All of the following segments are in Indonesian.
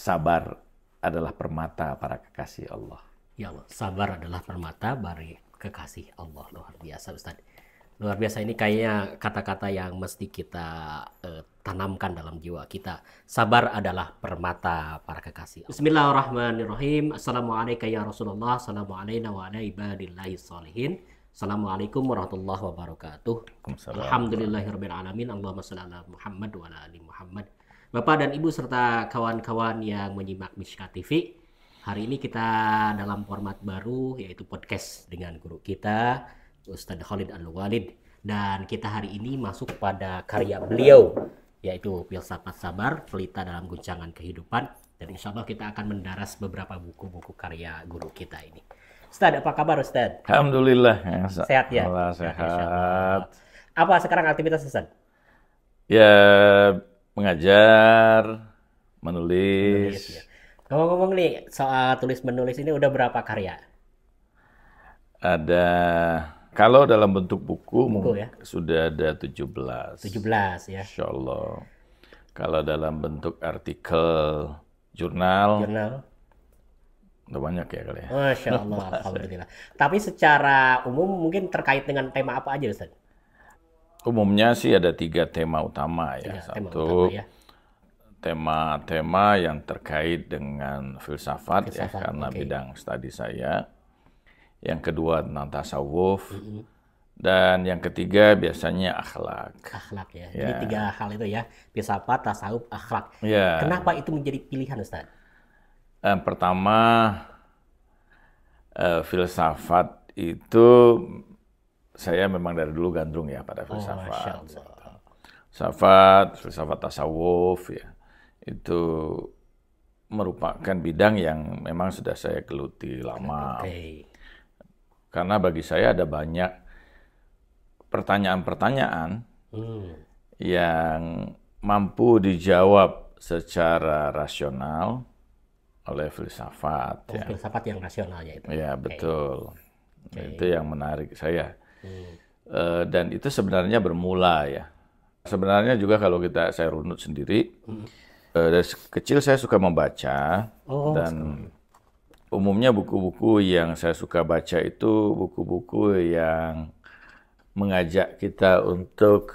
sabar adalah permata para kekasih Allah. Ya Allah, sabar adalah permata bagi kekasih Allah. Luar biasa Ustaz. Luar biasa, ini kayaknya kata-kata yang mesti kita tanamkan dalam jiwa kita. Sabar adalah permata para kekasih. Bismillahirrahmanirrahim. Assalamualaikum ya Rasulullah. Assalamualaikum wa ala ibadillahi sholihin. Assalamualaikum warahmatullahi wabarakatuh. Alhamdulillahirabbil alamin. Allahumma shalli ala Muhammad wa ala ali Muhammad. Bapak dan Ibu serta kawan-kawan yang menyimak Mishkat TV. Hari ini kita dalam format baru, yaitu podcast dengan guru kita, Ustadz Khalid Al-Walid. Dan kita hari ini masuk pada karya beliau, yaitu Filsafat Sabar, Pelita dalam Guncangan Kehidupan. Dan insya Allah kita akan mendaras beberapa buku-buku karya guru kita ini. Ustadz, apa kabar Ustadz? Alhamdulillah. Sehat ya? Allah sehat. Apa sekarang aktivitas Ustadz? Ya, mengajar, menulis. Ya. Ngomong-ngomong nih, soal tulis menulis ini udah berapa karya? Ada, kalau dalam bentuk buku ya? Sudah ada 17. 17 ya. Insya Allah. Kalau dalam bentuk artikel, jurnal. Udah banyak ya kali ya. Masya Allah, alhamdulillah. Tapi secara umum mungkin terkait dengan tema apa aja Ustaz? Umumnya sih ada 3 tema utama ya. Satu, tema-tema yang terkait dengan filsafat ya, karena bidang studi saya. Yang kedua tentang tasawuf. Dan yang ketiga biasanya akhlak. Akhlak ya. Jadi 3 hal itu ya, filsafat, tasawuf, akhlak. Ya. Kenapa itu menjadi pilihan Ustaz? Pertama, filsafat itu saya memang dari dulu gandrung ya pada filsafat. Filsafat tasawuf ya, itu merupakan bidang yang memang sudah saya geluti lama. Karena bagi saya ada banyak pertanyaan-pertanyaan yang mampu dijawab secara rasional oleh filsafat. Filsafat yang rasionalnya itu. Ya, betul. Itu yang menarik saya. Dan itu sebenarnya bermula ya. Sebenarnya juga kalau saya runut sendiri, dari kecil saya suka membaca, dan umumnya buku-buku yang saya suka baca itu buku-buku yang mengajak kita untuk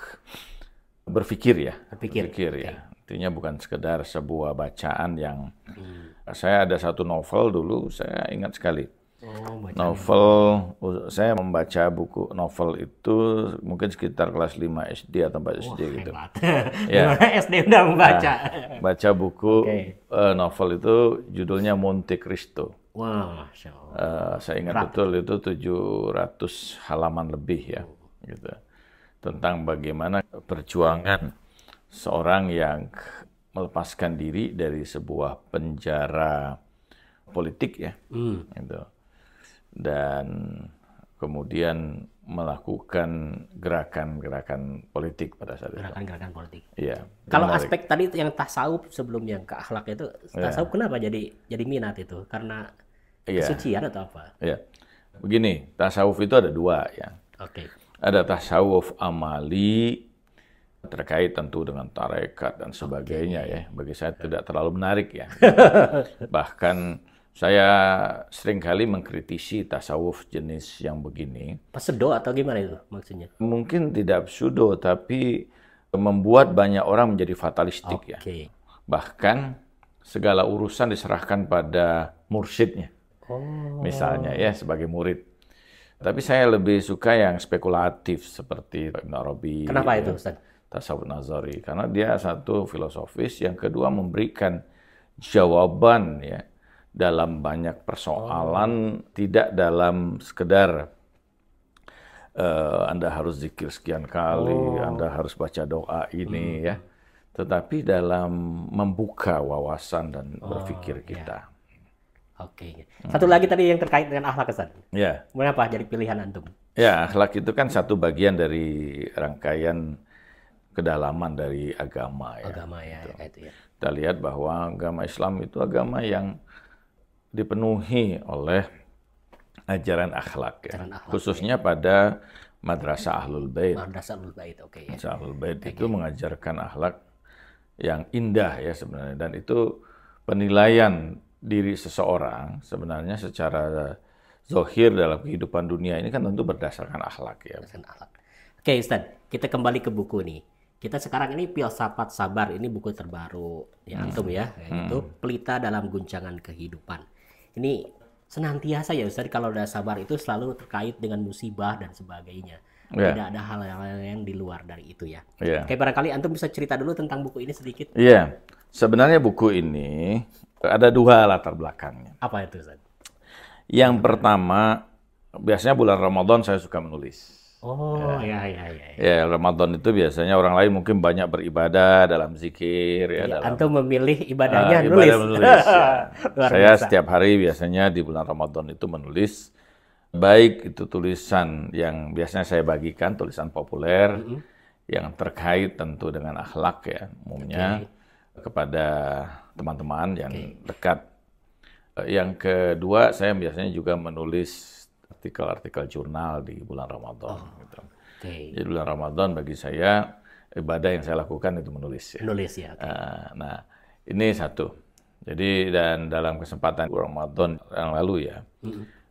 berpikir ya. Berpikir ya. Artinya bukan sekedar sebuah bacaan yang... Saya ada satu novel dulu, saya ingat sekali. Saya membaca buku novel itu mungkin sekitar kelas 5 SD atau 4 SD gitu. Ya. SD udah membaca. Baca buku novel itu judulnya Monte Cristo. Wah, Masya Allah. Saya ingat betul itu 700 halaman lebih ya. Gitu. Tentang bagaimana perjuangan seorang yang melepaskan diri dari sebuah penjara politik ya. Gitu. Dan kemudian melakukan gerakan-gerakan politik pada saat itu. Gerakan-gerakan politik. Iya. Kalau aspek tadi yang tasawuf sebelum yang ke akhlak itu, tasawuf kenapa jadi minat itu? Karena kesucian atau apa? Iya. Begini, tasawuf itu ada 2 ya. Ada tasawuf amali, terkait tentu dengan tarekat dan sebagainya ya. Bagi saya tidak terlalu menarik ya. Bahkan saya seringkali mengkritisi tasawuf jenis yang begini. Pseudo atau gimana itu maksudnya? Mungkin tidak pseudo, tapi membuat banyak orang menjadi fatalistik ya. Bahkan segala urusan diserahkan pada mursyidnya. Misalnya ya, sebagai murid. Tapi saya lebih suka yang spekulatif seperti Ibn Arabi. Kenapa itu Ustaz? Tasawuf Nazari, karena dia satu filosofis, yang kedua memberikan jawaban ya dalam banyak persoalan, tidak dalam sekedar Anda harus zikir sekian kali, Anda harus baca doa ini ya, tetapi dalam membuka wawasan dan berpikir kita. Satu lagi tadi yang terkait dengan akhlak Ustaz. Ya. Kenapa jadi pilihan antum? Ya, akhlak itu kan satu bagian dari rangkaian kedalaman dari agama ya. Agama ya, itu ya. Kita lihat bahwa agama Islam itu agama yang dipenuhi oleh ajaran akhlak ya. Khususnya pada Madrasah Ahlul Bait. Madrasah Ahlul Bait, Madrasah Ahlul Bait itu mengajarkan akhlak yang indah ya sebenarnya, dan itu penilaian diri seseorang sebenarnya secara zahir dalam kehidupan dunia ini kan tentu berdasarkan akhlak ya. Oke Ustaz, kita kembali ke buku nih. Kita sekarang ini Filsafat Sabar, ini buku terbaru ya antum ya, yaitu Pelita dalam Guncangan Kehidupan. Ini senantiasa ya Ustaz, kalau udah sabar itu selalu terkait dengan musibah dan sebagainya. Tidak ada hal-hal yang di luar dari itu ya. Oke, barangkali antum bisa cerita dulu tentang buku ini sedikit. Iya, sebenarnya buku ini ada dua latar belakangnya. Apa itu Ustaz? Yang pertama, biasanya bulan Ramadan saya suka menulis. Oh, ya. Ramadan itu biasanya orang lain mungkin banyak beribadah dalam zikir ya. Antum memilih ibadahnya menulis. Ya. Saya setiap hari biasanya di bulan Ramadan itu menulis, baik itu tulisan yang biasanya saya bagikan, tulisan populer yang terkait tentu dengan akhlak ya, umumnya kepada teman-teman yang dekat. Yang kedua, saya biasanya juga menulis artikel-artikel jurnal di bulan Ramadan. Gitu. Jadi bulan Ramadan bagi saya, ibadah yang saya lakukan itu menulis. Ya. Menulis ya. Nah, ini satu. Jadi dan dalam kesempatan bulan Ramadan yang lalu ya,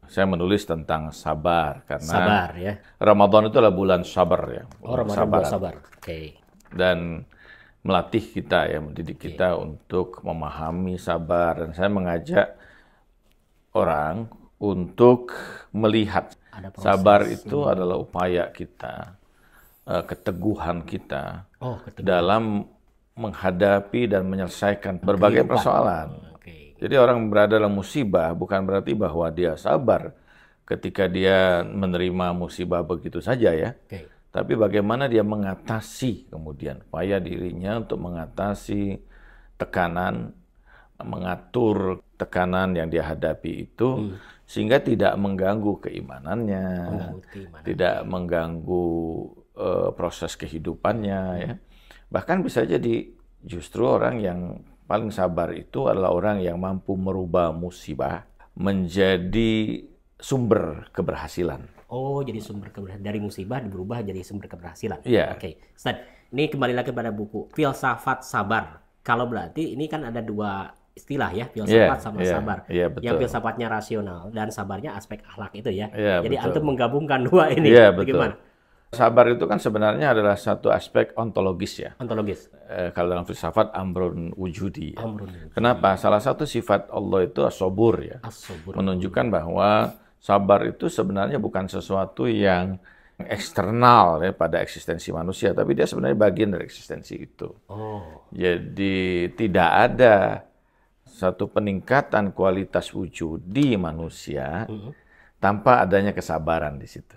saya menulis tentang sabar. Karena sabar ya. Ramadan itu adalah bulan sabar ya. Ramadan sabar. Dan melatih kita ya, mendidik kita untuk memahami sabar. Dan saya mengajak orang untuk melihat sabar itu adalah upaya kita, keteguhan kita dalam menghadapi dan menyelesaikan berbagai persoalan. Jadi orang berada dalam musibah bukan berarti bahwa dia sabar ketika dia menerima musibah begitu saja ya. Tapi bagaimana dia mengatasi kemudian, upaya dirinya untuk mengatasi tekanan, mengatur tekanan yang dia hadapi itu sehingga tidak mengganggu keimanannya, tidak mengganggu proses kehidupannya ya. Bahkan bisa jadi justru orang yang paling sabar itu adalah orang yang mampu merubah musibah menjadi sumber keberhasilan. Oh, jadi sumber keberhasilan dari musibah berubah jadi sumber keberhasilan. Iya. Oke, Ustaz, ini kembali lagi pada buku Filsafat Sabar. Kalau berarti ini kan ada dua istilah ya, filsafat sama sabar. Yang filsafatnya rasional dan sabarnya aspek akhlak itu ya. Jadi antum menggabungkan dua ini. Bagaimana? Sabar itu kan sebenarnya adalah satu aspek ontologis ya. Ontologis. Kalau dalam filsafat amrun wujudi. Kenapa? Salah satu sifat Allah itu as-sabur ya. Menunjukkan bahwa sabar itu sebenarnya bukan sesuatu yang eksternal ya pada eksistensi manusia, tapi dia sebenarnya bagian dari eksistensi itu. Jadi tidak ada satu peningkatan kualitas wujud di manusia tanpa adanya kesabaran di situ.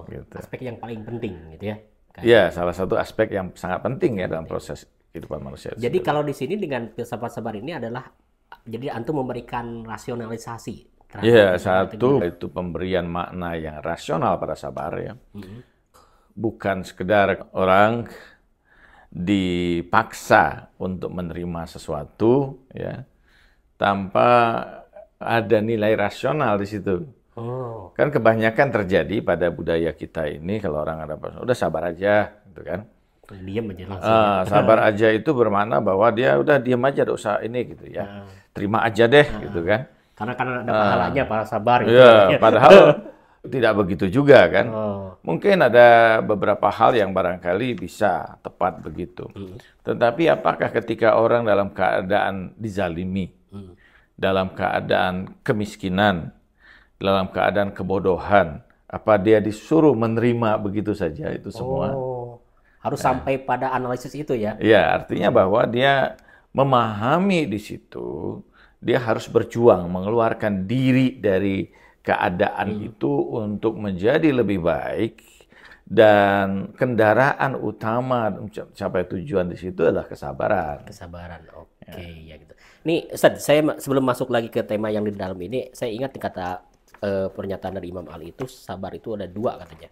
Gitu. Aspek yang paling penting gitu ya. Iya, salah satu aspek yang sangat penting ya dalam proses kehidupan manusia. Jadi kalau di sini dengan filsafat sabar ini adalah jadi antum memberikan rasionalisasi. Iya, satu itu pemberian makna yang rasional pada sabar ya. Bukan sekedar orang dipaksa untuk menerima sesuatu ya tanpa ada nilai rasional di situ. Kan kebanyakan terjadi pada budaya kita ini kalau orang ada udah sabar aja gitu kan. Diam aja langsung. Sabar aja itu bermakna bahwa dia udah diam aja, enggak usah ini gitu ya. Terima aja deh gitu kan. Karena ada pahalanya para sabar gitu. Iya, padahal tidak begitu juga kan. Mungkin ada beberapa hal yang barangkali bisa tepat begitu. Tetapi apakah ketika orang dalam keadaan dizalimi, dalam keadaan kemiskinan, dalam keadaan kebodohan, apa dia disuruh menerima begitu saja itu semua? Harus sampai pada analisis itu ya? Ya, artinya bahwa dia memahami di situ, dia harus berjuang mengeluarkan diri dari keadaan itu untuk menjadi lebih baik, dan kendaraan utama mencapai tujuan di situ adalah kesabaran. Kesabaran, ya gitu. Nih, Ustaz, saya sebelum masuk lagi ke tema yang di dalam ini, saya ingat kata pernyataan dari Imam Ali itu, sabar itu ada dua katanya.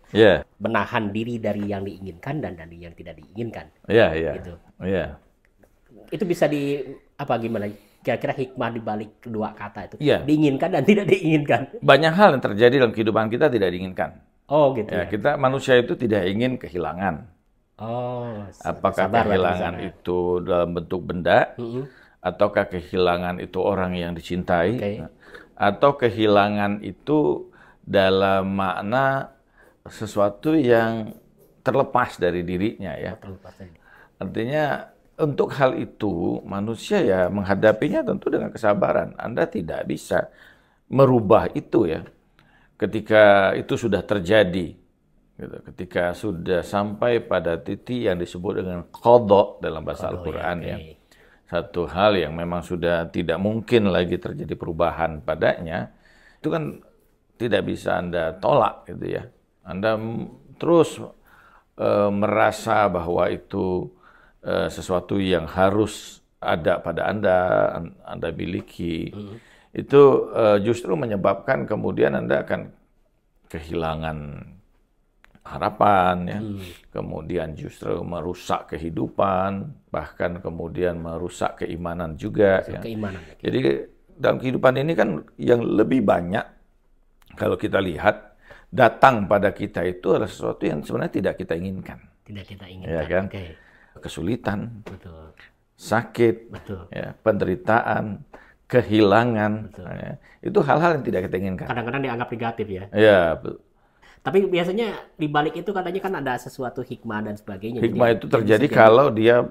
Menahan diri dari yang diinginkan dan dari yang tidak diinginkan. Gitu. Itu bisa gimana? Kira-kira hikmah di balik kedua kata itu. Diinginkan dan tidak diinginkan. Banyak hal yang terjadi dalam kehidupan kita tidak diinginkan. Gitu ya. Kita manusia itu tidak ingin kehilangan. Apakah kehilangan itu dalam bentuk benda ataukah kehilangan itu orang yang dicintai, Oke. atau kehilangan itu dalam makna sesuatu yang terlepas dari dirinya ya. Terlepas dari. Artinya untuk hal itu manusia ya menghadapinya tentu dengan kesabaran. Anda tidak bisa merubah itu ya ketika itu sudah terjadi. Gitu. Ketika sudah sampai pada titik yang disebut dengan qadha dalam bahasa Al-Quran ya. Satu hal yang memang sudah tidak mungkin lagi terjadi perubahan padanya, itu kan tidak bisa Anda tolak gitu ya. Anda terus merasa bahwa itu sesuatu yang harus ada pada Anda miliki. Itu justru menyebabkan kemudian Anda akan kehilangan harapan, ya. Kemudian justru merusak kehidupan, bahkan kemudian merusak keimanan juga. Ya. Keimanan. Jadi dalam kehidupan ini kan yang lebih banyak, kalau kita lihat, datang pada kita itu adalah sesuatu yang sebenarnya tidak kita inginkan. Tidak kita inginkan. Ya kan? Okay. Kesulitan, Betul. sakit, Betul. Ya, penderitaan, kehilangan. Betul. Ya, itu hal-hal yang tidak kita inginkan. Kadang-kadang dianggap negatif ya. Ya, tapi biasanya di balik itu katanya kan ada sesuatu hikmah dan sebagainya. hikmah Jadi, itu terjadi kalau dia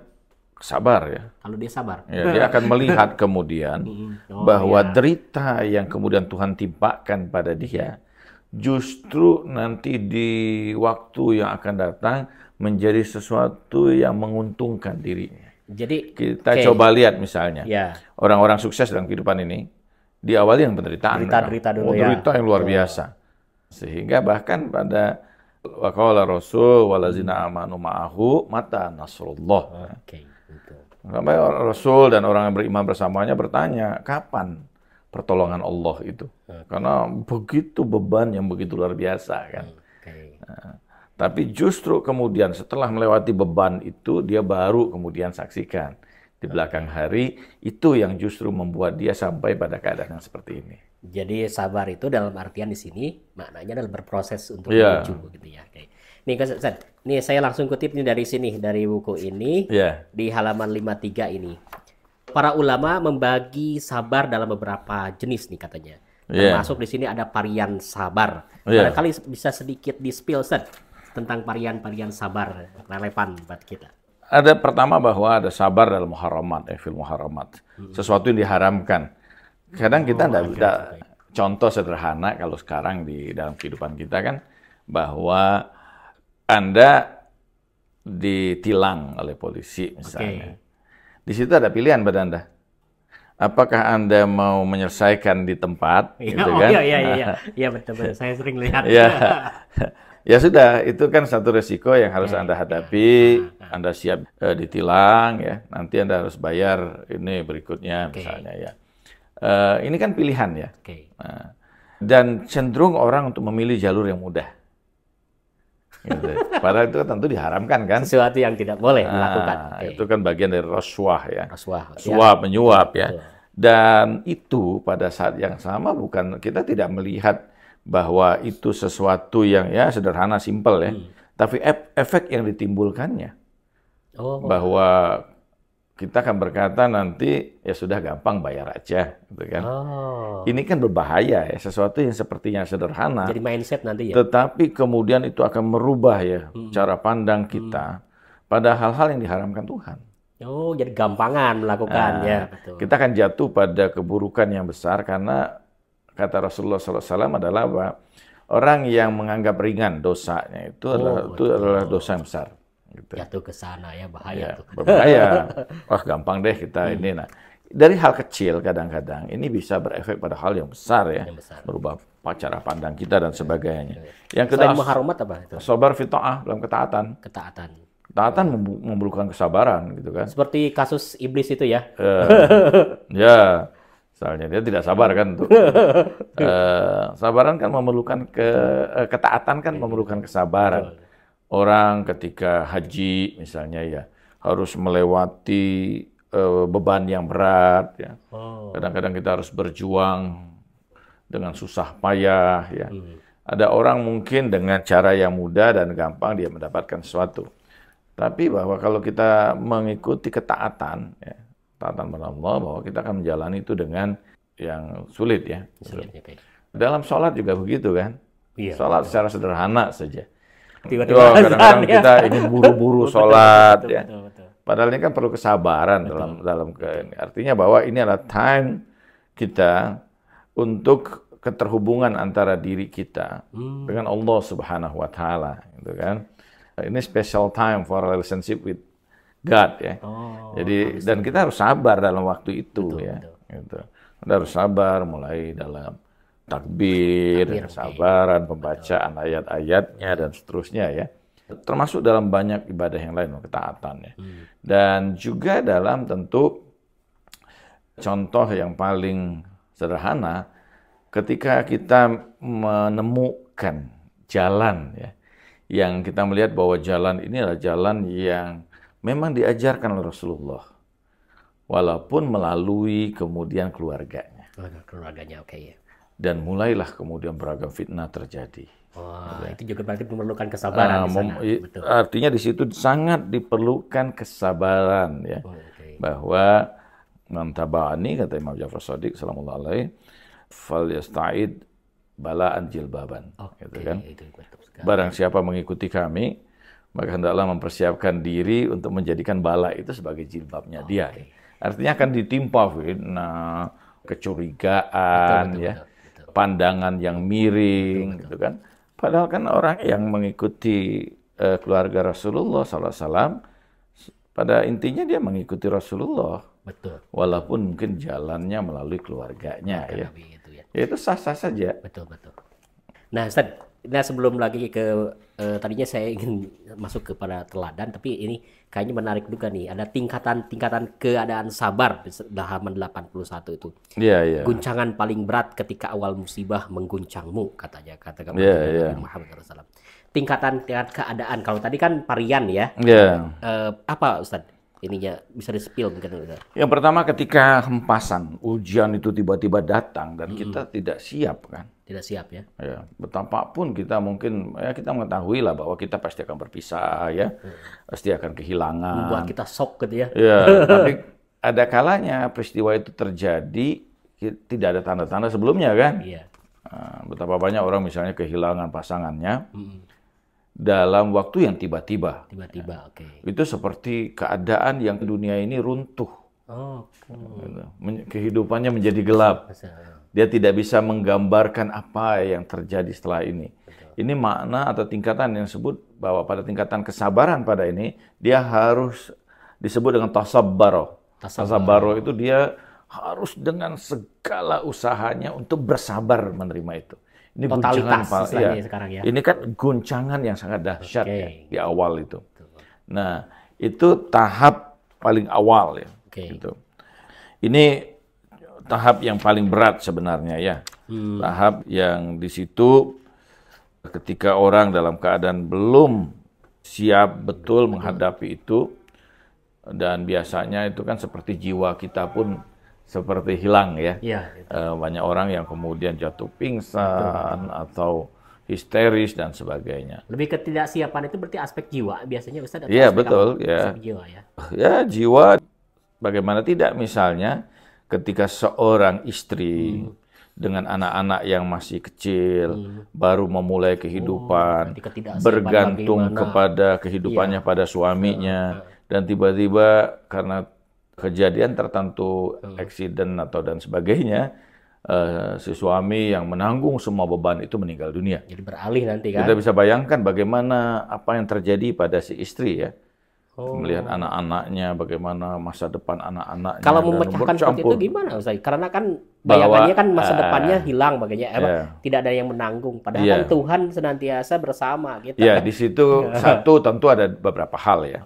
sabar ya. Kalau dia sabar. Ya, dia akan melihat kemudian bahwa derita yang kemudian Tuhan timpakan pada dia justru nanti di waktu yang akan datang menjadi sesuatu yang menguntungkan dirinya. Jadi kita coba lihat misalnya ya. Orang-orang sukses dalam kehidupan ini diawali dengan penderitaan. Derita dulu ya. Derita yang luar biasa. Sehingga bahkan pada waqala Rasul walazina amanu ma'ahu mata nasrullah. Oke, betul. Sampai Rasul dan orang yang beriman bersamanya bertanya, kapan pertolongan Allah itu? Karena begitu beban yang begitu luar biasa kan. Nah, tapi justru kemudian setelah melewati beban itu, dia baru kemudian saksikan di belakang hari, itu yang justru membuat dia sampai pada keadaan yang seperti ini. Jadi sabar itu dalam artian di sini maknanya adalah berproses untuk menuju gitu ya. Oke. Nih saya langsung kutip nih dari sini, dari buku ini di halaman 53 ini. Para ulama membagi sabar dalam beberapa jenis nih katanya. Termasuk di sini ada varian sabar. Barangkali bisa sedikit di-spill tentang varian-varian sabar relevan buat kita. Ada pertama bahwa ada sabar dalam muharramat, fil muharramat. Sesuatu yang diharamkan. Kadang kita tidak, contoh sederhana kalau sekarang di dalam kehidupan kita kan, bahwa Anda ditilang oleh polisi misalnya. Di situ ada pilihan pada Anda. Apakah Anda mau menyelesaikan di tempat, gitu kan? Iya betul. Saya sering lihat. Ya sudah, itu kan satu resiko yang harus Anda hadapi. Anda siap ditilang, ya. Nanti Anda harus bayar ini berikutnya, misalnya ya. Ini kan pilihan ya. Nah, dan cenderung orang untuk memilih jalur yang mudah. Gitu. Padahal itu tentu diharamkan kan. Sesuatu yang tidak boleh dilakukan. Itu kan bagian dari rasuah ya. Suap, menyuap ya. Dan itu pada saat yang sama bukan, kita tidak melihat bahwa itu sesuatu yang ya sederhana, simpel ya. Tapi efek yang ditimbulkannya. Bahwa kita akan berkata nanti ya sudah gampang bayar aja, gitu kan? Ini kan berbahaya ya, sesuatu yang sepertinya sederhana. Jadi mindset nanti ya. Tetapi kemudian itu akan merubah ya cara pandang kita pada hal-hal yang diharamkan Tuhan. Jadi gampangan melakukannya. Betul. Kita akan jatuh pada keburukan yang besar karena kata Rasulullah SAW adalah bahwa orang yang menganggap ringan dosanya itu adalah dosa yang besar. Gitu. Jatuh ke sana ya, bahaya tuh. Berbahaya. Wah gampang deh kita ini. Nah, dari hal kecil kadang-kadang ini bisa berefek pada hal yang besar ya. Merubah cara pandang kita dan sebagainya. Yang kedua, muharramat apa itu? Sabar fi ta'ah, dalam ketaatan. Ketaatan memerlukan kesabaran gitu kan. Seperti kasus iblis itu ya. Ya. Misalnya dia tidak sabar kan untuk sabaran kan memerlukan ketaatan kan memerlukan kesabaran. Orang ketika haji misalnya ya harus melewati beban yang berat ya. Kadang-kadang kita harus berjuang dengan susah payah ya. Ada orang mungkin dengan cara yang mudah dan gampang dia mendapatkan sesuatu. Tapi bahwa kalau kita mengikuti ketaatan ya, taatan pada Allah, bahwa kita akan menjalani itu dengan yang sulit ya. Sulit, oke. Dalam sholat juga begitu kan. Iya. Sholat secara sederhana saja. Tiba-tiba Kadang-kadang azan, ya. kita ingin buru-buru sholat ya. Betul. Padahal ini kan perlu kesabaran artinya bahwa ini adalah time kita untuk keterhubungan antara diri kita dengan Allah Subhanahu wa taala, gitu kan. Ini special time for relationship with God ya. Jadi dan kita harus sabar dalam waktu itu ya. Gitu. Kita harus sabar mulai dalam takbir, kesabaran, pembacaan ayat-ayatnya dan seterusnya ya. Termasuk dalam banyak ibadah yang lain, ketaatan ya. Dan juga dalam tentu contoh yang paling sederhana ketika kita menemukan jalan ya, yang kita melihat bahwa jalan ini adalah jalan yang memang diajarkan oleh Rasulullah, walaupun melalui kemudian keluarganya. Keluarganya, oke ya. Dan mulailah kemudian beragam fitnah terjadi. Wah, itu juga berarti memerlukan kesabaran di sana. Betul. Artinya di situ sangat diperlukan kesabaran ya. Bahwa man taba'ani, kata Imam Ja'far Shadiq sallallahu alaihi, fal yasta'id bala'an jilbaban. Gitu kan. Barang siapa mengikuti kami, maka hendaklah mempersiapkan diri untuk menjadikan bala itu sebagai jilbabnya dia. Artinya akan ditimpa fitnah, kecurigaan, betul. Pandangan yang miring, gitu kan. Padahal kan orang yang mengikuti keluarga Rasulullah SAW, pada intinya dia mengikuti Rasulullah. Betul. Walaupun mungkin jalannya melalui keluarganya ya. Ya itu sah-sah saja. Betul. Nah, Ustaz, sebelum lagi ke tadinya saya ingin masuk kepada teladan, tapi ini kayaknya menarik juga nih. Ada tingkatan keadaan sabar di halaman 81 itu. Iya. Guncangan paling berat ketika awal musibah mengguncangmu, kata Nabi Muhammad SAW. Tingkatan keadaan, kalau tadi kan varian ya. Iya. Apa Ustaz? Ininya bisa di-spill mungkin. Yang pertama ketika hempasan, ujian itu tiba-tiba datang dan kita tidak siap kan. Tidak siap ya. Ya, betapapun kita mungkin ya kita mengetahui lah bahwa kita pasti akan berpisah ya. Pasti akan kehilangan. Membuat kita shock gitu ya. Ya, tapi ada kalanya peristiwa itu terjadi tidak ada tanda-tanda sebelumnya kan. Iya. Nah, betapa banyak orang misalnya kehilangan pasangannya dalam waktu yang tiba-tiba. Tiba-tiba, oke. Itu seperti keadaan yang dunia ini runtuh. Kehidupannya menjadi gelap. Dia tidak bisa menggambarkan apa yang terjadi setelah ini. Betul. Ini makna atau tingkatan yang disebut bahwa pada tingkatan kesabaran pada ini, dia harus disebut dengan tasabbaro. Tasabbaro itu dia harus dengan segala usahanya untuk bersabar menerima itu. Ini totalitas guncangan sekarang ya. Ini kan guncangan yang sangat dahsyat ya, di awal itu. Nah, itu tahap paling awal ya. Gitu. Ini tahap yang paling berat sebenarnya ya. Tahap yang di situ ketika orang dalam keadaan belum siap betul menghadapi itu, dan biasanya itu kan seperti jiwa kita pun seperti hilang ya. Banyak orang yang kemudian jatuh pingsan atau histeris dan sebagainya. Lebih ketidaksiapan itu berarti aspek jiwa biasanya Ustaz. Iya betul ya. Aspek jiwa ya. Ya jiwa, bagaimana tidak misalnya ketika seorang istri dengan anak-anak yang masih kecil baru memulai kehidupan, bergantung kepada kehidupannya pada suaminya, dan tiba-tiba karena kejadian tertentu, eksiden atau dan sebagainya, si suami yang menanggung semua beban itu meninggal dunia. Jadi beralih nanti kan. Kita bisa bayangkan bagaimana apa yang terjadi pada si istri ya. Melihat anak-anaknya, bagaimana masa depan anak-anaknya. Kalau memecahkan seperti itu gimana Ustaz? Karena kan bayangannya kan masa depannya hilang bagainya, tidak ada yang menanggung. Padahal kan Tuhan senantiasa bersama kita. Ya, di situ satu tentu ada beberapa hal ya.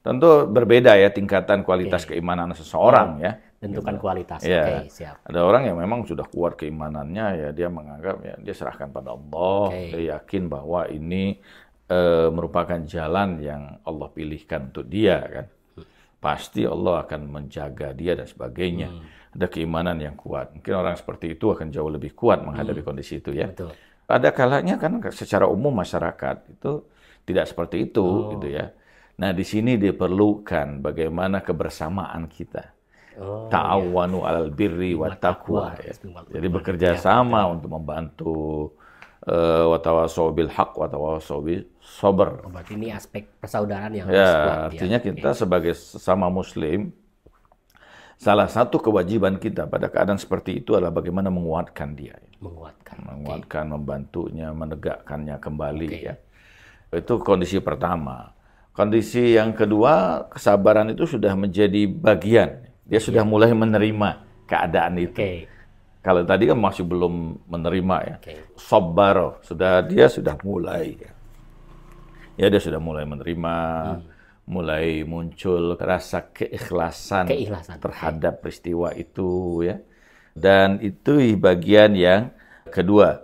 Tentu berbeda ya tingkatan kualitas keimanan seseorang ya. Tentukan kualitas. Siap. Ada orang yang memang sudah kuat keimanannya ya, dia menganggap ya dia serahkan pada Allah, dia yakin bahwa ini merupakan jalan yang Allah pilihkan untuk dia kan. Pasti Allah akan menjaga dia dan sebagainya. Ada keimanan yang kuat. Mungkin orang seperti itu akan jauh lebih kuat menghadapi kondisi itu ya. Betul. Ada kalanya kan secara umum masyarakat itu tidak seperti itu gitu ya. Nah, di sini diperlukan bagaimana kebersamaan kita. Ta'awanu 'alal birri wat taqwa. Ya. Jadi bekerja sama untuk membantu wa tawassaw bil haqq wa tawassaw bis sabr. Berarti ini aspek persaudaraan yang Ya, harus kuat. artinya kita sebagai sesama muslim, salah satu kewajiban kita pada keadaan seperti itu adalah bagaimana menguatkan dia. Menguatkan, membantunya, menegakkannya kembali. Ya. Itu kondisi pertama. Kondisi yang kedua, kesabaran itu sudah menjadi bagian. Dia sudah mulai menerima keadaan itu. Kalau tadi kan masih belum menerima ya. Sabar, dia sudah mulai. Ya, dia sudah mulai menerima, mulai muncul rasa keikhlasan terhadap peristiwa itu ya. Dan itu bagian yang kedua.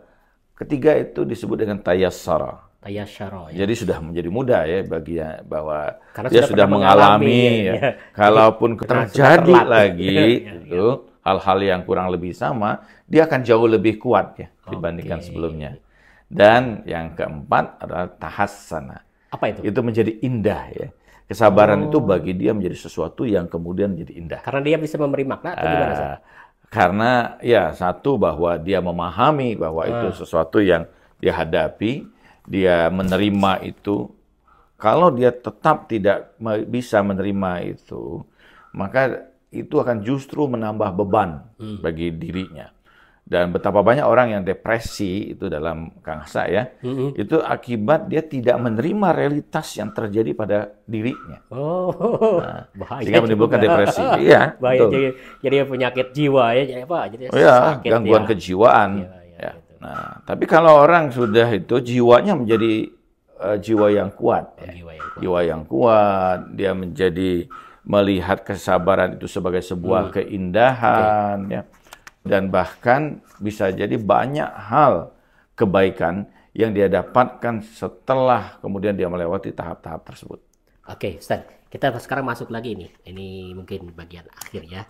Ketiga itu disebut dengan tayassara. Ya. Jadi sudah menjadi mudah ya bagi bahwa karena dia sudah mengalami ya. Kalaupun terjadi lagi itu hal-hal yang kurang lebih sama, dia akan jauh lebih kuat ya dibandingkan sebelumnya. Dan yang keempat adalah tahassana. Apa itu? Itu menjadi indah ya. Kesabaran itu bagi dia menjadi sesuatu yang kemudian menjadi indah. Karena dia bisa memberi makna atau gimana sih? Karena ya satu bahwa dia memahami bahwa itu sesuatu yang dia hadapi, dia menerima itu. Kalau dia tetap tidak bisa menerima itu, maka itu akan justru menambah beban bagi dirinya. Dan betapa banyak orang yang depresi itu dalam Kangsa ya, itu akibat dia tidak menerima realitas yang terjadi pada dirinya. Bahaya. Sehingga menimbulkan depresi. Iya, bahaya. Jadi penyakit jiwa ya, jadi apa? Jadi sakit, gangguan kejiwaan. Ya. Nah, tapi kalau orang sudah itu jiwanya menjadi jiwa yang kuat, jiwa yang kuat, dia menjadi melihat kesabaran itu sebagai sebuah keindahan, ya. Dan bahkan bisa jadi banyak hal kebaikan yang dia dapatkan setelah kemudian dia melewati tahap-tahap tersebut. Oke, Ustaz. Kita sekarang masuk lagi nih. Ini mungkin bagian akhir ya.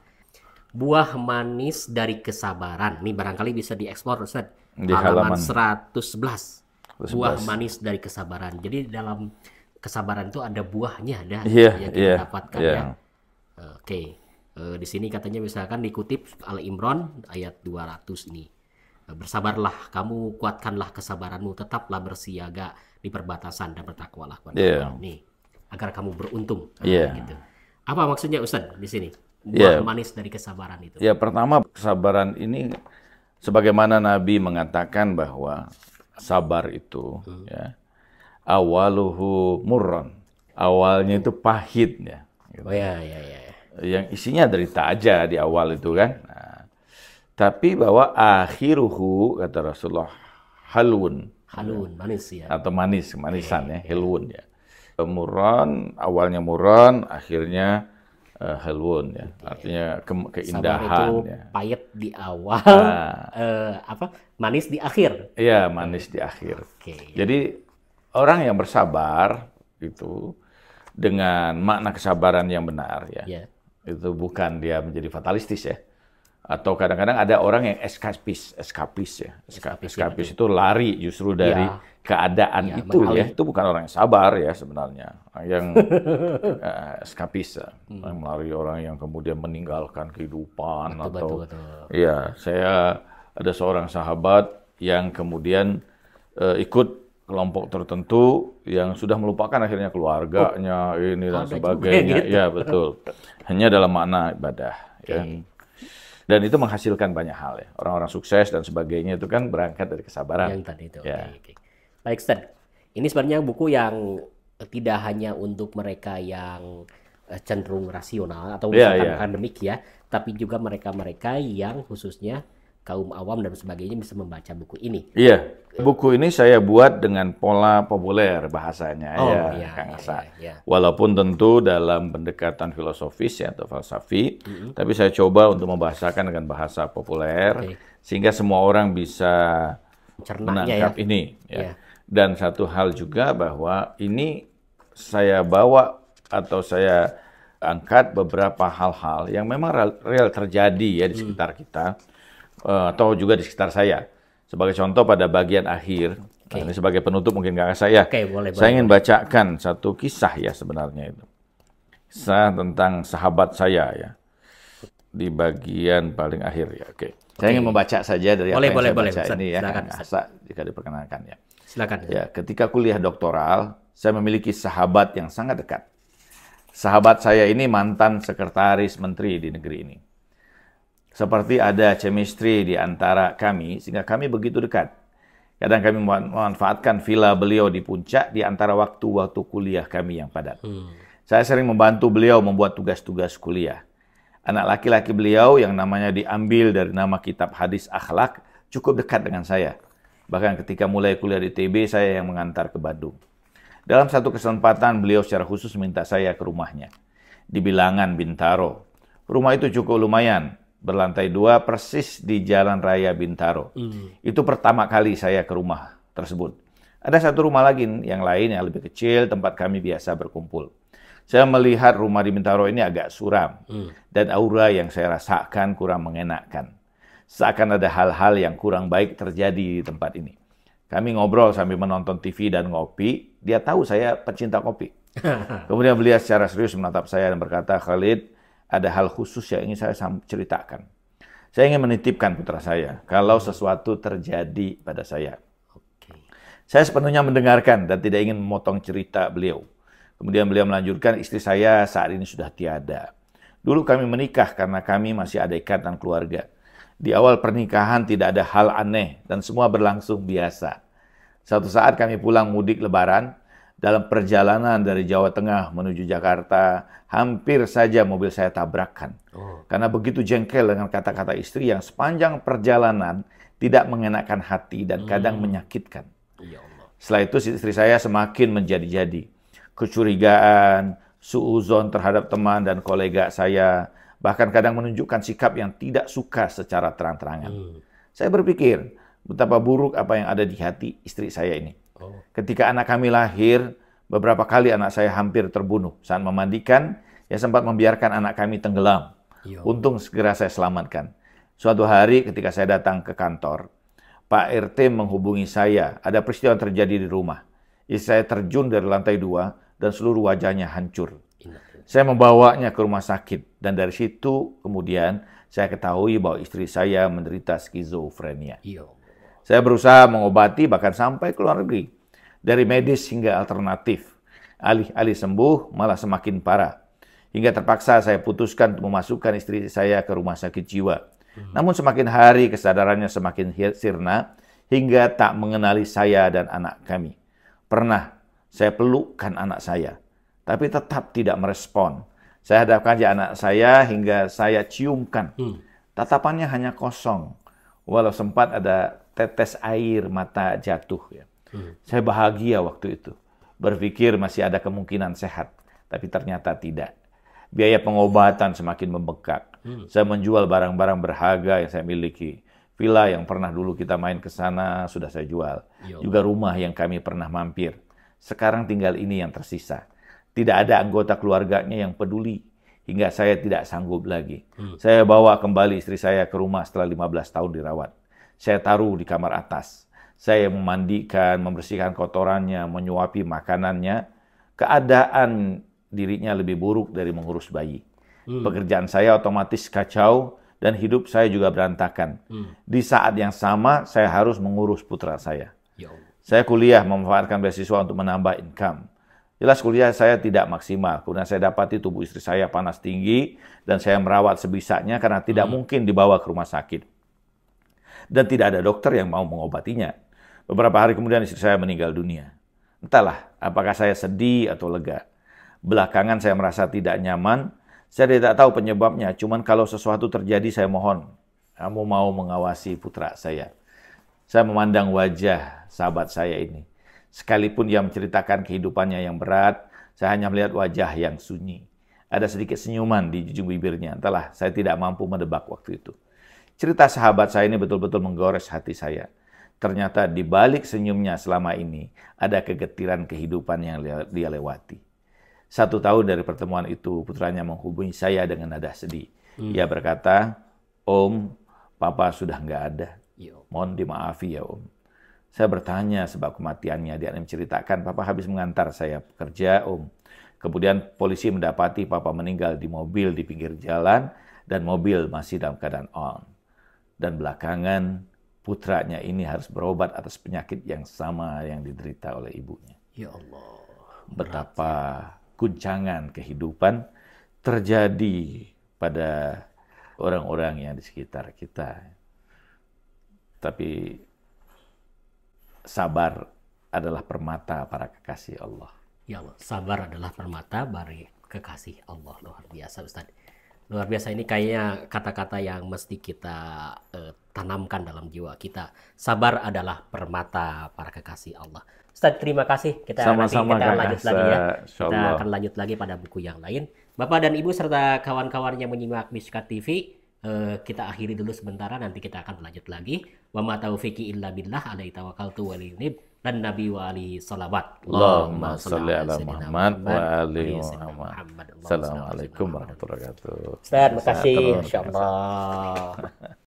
Buah manis dari kesabaran. Ini barangkali bisa dieksplor, Ustaz. Di halaman 111. Buah manis dari kesabaran. Jadi dalam kesabaran itu ada buahnya, ada yang kita dapatkan ya. Oke. Di sini katanya misalkan dikutip Al-Imran ayat 200 ini. Bersabarlah kamu, kuatkanlah kesabaranmu, tetaplah bersiaga di perbatasan dan bertakwalah kepada Allah. Nih, agar kamu beruntung. Gitu. Apa maksudnya Ustaz di sini? Buah manis dari kesabaran itu. Ya, pertama kesabaran ini sebagaimana Nabi mengatakan bahwa sabar itu ya awaluhu murran. Awalnya itu pahit ya. Gitu. Yang isinya derita aja di awal itu kan. Nah, tapi bahwa akhiruhu kata Rasulullah halun. Halun, manis ya. Atau manisan ya, halun ya. Murran, awalnya murran, akhirnya halun ya. Artinya keindahan. Sabar itu ya. pahit di awal, manis di akhir. Iya, manis di akhir. Jadi orang yang bersabar itu dengan makna kesabaran yang benar ya. Itu bukan dia menjadi fatalistis ya. Atau kadang-kadang ada orang yang eskapis ya. Eskapis itu lari justru dari keadaan itu ya. Itu bukan orang yang sabar ya sebenarnya. Yang eskapis ya. Melari orang yang kemudian meninggalkan kehidupan betul. Iya, saya ada seorang sahabat yang kemudian ikut kelompok tertentu yang sudah melupakan akhirnya keluarganya ini dan sebagainya. Gitu. Ya, betul. Hanya dalam makna ibadah ya. Dan itu menghasilkan banyak hal ya. Orang-orang sukses dan sebagainya itu kan berangkat dari kesabaran. Yang tadi itu. Ya. Baik, Ustaz. Ini sebenarnya buku yang tidak hanya untuk mereka yang cenderung rasional atau misalkan akademik ya, tapi juga mereka-mereka yang khususnya kaum awam dan sebagainya bisa membaca buku ini. Iya, buku ini saya buat dengan pola populer bahasanya Kang Asa. Walaupun tentu dalam pendekatan filosofis ya atau falsafi, tapi saya coba untuk membahasakan dengan bahasa populer sehingga semua orang bisa menangkap ini. Ya. Dan satu hal juga bahwa ini saya bawa atau saya angkat beberapa hal-hal yang memang real terjadi ya di sekitar kita. Atau juga di sekitar saya. Sebagai contoh pada bagian akhir, ini sebagai penutup mungkin Kang saya, saya ingin bacakan satu kisah ya sebenarnya itu. Kisah tentang sahabat saya ya. di bagian paling akhir ya. Oke. Saya ingin membaca saja dari apa yang saya baca ini ya. Silakan, Asa, jika diperkenankan ya. Silakan. Ya, ketika kuliah doktoral, saya memiliki sahabat yang sangat dekat. Sahabat saya ini mantan sekretaris menteri di negeri ini. Seperti ada chemistry di antara kami, sehingga kami begitu dekat. Kadang kami memanfaatkan villa beliau di puncak di antara waktu-waktu kuliah kami yang padat. Saya sering membantu beliau membuat tugas-tugas kuliah. Anak laki-laki beliau yang namanya diambil dari nama kitab hadis akhlak cukup dekat dengan saya. Bahkan ketika mulai kuliah di TB, saya yang mengantar ke Bandung. Dalam satu kesempatan, beliau secara khusus minta saya ke rumahnya. Di Bilangan, Bintaro. Rumah itu cukup lumayan. Berlantai 2 persis di Jalan Raya Bintaro. Itu pertama kali saya ke rumah tersebut. Ada satu rumah lagi yang lain yang lebih kecil, tempat kami biasa berkumpul. Saya melihat rumah di Bintaro ini agak suram. Dan aura yang saya rasakan kurang mengenakkan. Seakan ada hal-hal yang kurang baik terjadi di tempat ini. Kami ngobrol sambil menonton TV dan ngopi. Dia tahu saya pecinta kopi. Kemudian beliau secara serius menatap saya dan berkata, Khalid, ada hal khusus yang ingin saya ceritakan. Saya ingin menitipkan putra saya kalau sesuatu terjadi pada saya. Saya sepenuhnya mendengarkan dan tidak ingin memotong cerita beliau. Kemudian beliau melanjutkan, istri saya saat ini sudah tiada. Dulu kami menikah karena kami masih ada ikatan keluarga. Di awal pernikahan tidak ada hal aneh dan semua berlangsung biasa. Suatu saat kami pulang mudik lebaran, dalam perjalanan dari Jawa Tengah menuju Jakarta, hampir saja mobil saya tabrakan. Karena begitu jengkel dengan kata-kata istri yang sepanjang perjalanan tidak mengenakan hati dan kadang menyakitkan. Setelah itu istri saya semakin menjadi-jadi. Kecurigaan, suuzon terhadap teman dan kolega saya, bahkan kadang menunjukkan sikap yang tidak suka secara terang-terangan. Saya berpikir, betapa buruk apa yang ada di hati istri saya ini. Ketika anak kami lahir, beberapa kali anak saya hampir terbunuh. Saat memandikan, ia sempat membiarkan anak kami tenggelam. Untung segera saya selamatkan. Suatu hari ketika saya datang ke kantor, Pak RT menghubungi saya. Ada peristiwa yang terjadi di rumah. Istri saya terjun dari lantai 2 dan seluruh wajahnya hancur. Saya membawanya ke rumah sakit. Dan dari situ kemudian saya ketahui bahwa istri saya menderita skizofrenia. Saya berusaha mengobati bahkan sampai ke luar negeri. Dari medis hingga alternatif. Alih-alih sembuh malah semakin parah. Hingga terpaksa saya putuskan untuk memasukkan istri saya ke rumah sakit jiwa. Namun semakin hari kesadarannya semakin sirna hingga tak mengenali saya dan anak kami. Pernah saya pelukkan anak saya, tapi tetap tidak merespon. Saya hadapkan anak saya hingga saya ciumkan. Tatapannya hanya kosong, walau sempat ada tetes air mata jatuh. Ya. Saya bahagia waktu itu, berpikir masih ada kemungkinan sehat, tapi ternyata tidak. Biaya pengobatan semakin membengkak. Saya menjual barang-barang berharga yang saya miliki. Villa yang pernah dulu kita main ke sana sudah saya jual. Juga rumah yang kami pernah mampir. Sekarang tinggal ini yang tersisa. Tidak ada anggota keluarganya yang peduli. Hingga saya tidak sanggup lagi. Saya bawa kembali istri saya ke rumah setelah 15 tahun dirawat. Saya taruh di kamar atas. Saya memandikan, membersihkan kotorannya, menyuapi makanannya. Keadaan dirinya lebih buruk dari mengurus bayi. Pekerjaan saya otomatis kacau dan hidup saya juga berantakan. Di saat yang sama, saya harus mengurus putra saya. Saya kuliah memanfaatkan beasiswa untuk menambah income. Jelas kuliah saya tidak maksimal. Kemudian saya dapati tubuh istri saya panas tinggi dan saya merawat sebisanya karena tidak mungkin dibawa ke rumah sakit. Dan tidak ada dokter yang mau mengobatinya. Beberapa hari kemudian istri saya meninggal dunia. Entahlah, apakah saya sedih atau lega. Belakangan saya merasa tidak nyaman. Saya tidak tahu penyebabnya. Cuman kalau sesuatu terjadi saya mohon, kamu mau mengawasi putra saya. Saya memandang wajah sahabat saya ini. Sekalipun dia menceritakan kehidupannya yang berat, saya hanya melihat wajah yang sunyi. Ada sedikit senyuman di ujung bibirnya. Entahlah, saya tidak mampu menebak waktu itu. Cerita sahabat saya ini betul-betul menggores hati saya. Ternyata di balik senyumnya selama ini, ada kegetiran kehidupan yang dia lewati. 1 tahun dari pertemuan itu, putranya menghubungi saya dengan nada sedih. Ia berkata, Om, Papa sudah nggak ada. Mohon dimaafi ya Om. Saya bertanya sebab kematiannya. Dia menceritakan, Papa habis mengantar saya bekerja Om. Kemudian polisi mendapati Papa meninggal di mobil di pinggir jalan dan mobil masih dalam keadaan on. Dan belakangan putranya ini harus berobat atas penyakit yang sama yang diderita oleh ibunya. Ya Allah. Betapa guncangan kehidupan terjadi pada orang-orang yang di sekitar kita. Tapi sabar adalah permata para kekasih Allah. Ya Allah, sabar adalah permata bagi kekasih Allah. Luar biasa Ustaz. Luar biasa, ini kayaknya kata-kata yang mesti kita tanamkan dalam jiwa kita. Sabar adalah permata para kekasih Allah. Ustaz, terima kasih. Sama-sama, kita lanjut lagi ya. Kita insyaallah. akan lanjut lagi pada buku yang lain. Bapak dan Ibu serta kawan-kawan yang menyimak Mishkat TV, kita akhiri dulu sementara, nanti kita akan lanjut lagi. Wa ma taufiqi illa billah, alaihi tawakkaltu wa ilaihi unib. Dan Nabi wa alihi salawat. Allahumma salli ala Muhammad wa ali Muhammad. Assalamualaikum warahmatullahi wabarakatuh. Ustaz, makasih. Insyaallah.